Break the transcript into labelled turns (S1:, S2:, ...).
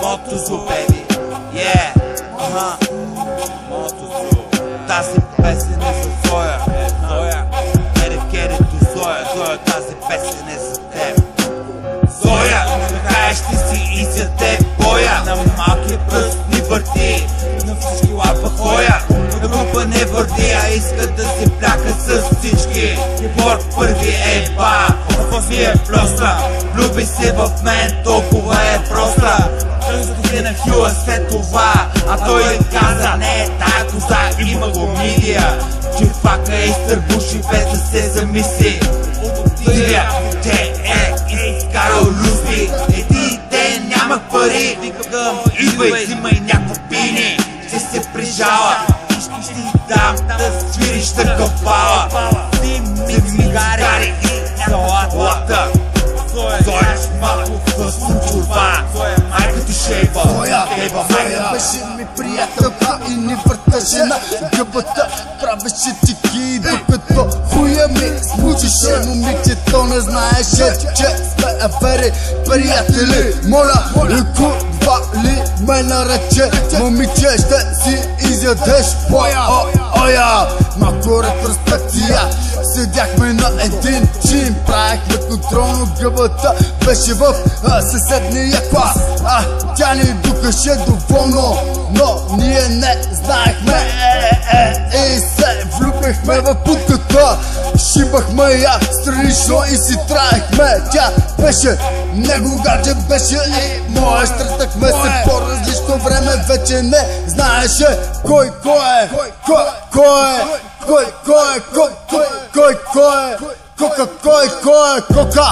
S1: Мотозу, baby, yeah, Мотозу. Тази песен е за Зоя, Dedicated to Зоя, Зоя, тази песен е за теб. Зоя, накрая ще си и за теб боя. На малкия пръст ни върти, на всички лапа хоя. На група не върти, а иска да се пляка с всички. Геборг първи еба, ми е проста. Влюби се в мен, толкова е проста. Тръгнах на хюла след това, а той каза: не е тая коза, има го мидия. Чифака е изтърбуши без да се замисли. Дивя, че е изкарал люсти. Един ден нямах пари, викам: идвай, взимай някакво пини. Ще се прижала и ще ти дам да свириш такъв пала. Взими цигари и салата. Зоя малко с чурба, майката шейба.
S2: Зоя беше ми приятелка и ни върта жена. Гъбата правеше чеки, докато хуя ми смучеше. Момичето не знаеше, че сме афери приятели. Моля, курва ли ме нарече момиче, ще си изядеш боя. Оя, малко ретроспекция. Седяхме на един чин, правихме контролно, гъбата беше в съседния клас. Тя ни духаше доволно, но ние не знаехме. И се влюбихме в путката, шибахме я странично и си траехме. Тя беше него гадже, беше и моя. Стъртахме се по различно време, вече не знаеше кой е. Кой е кока.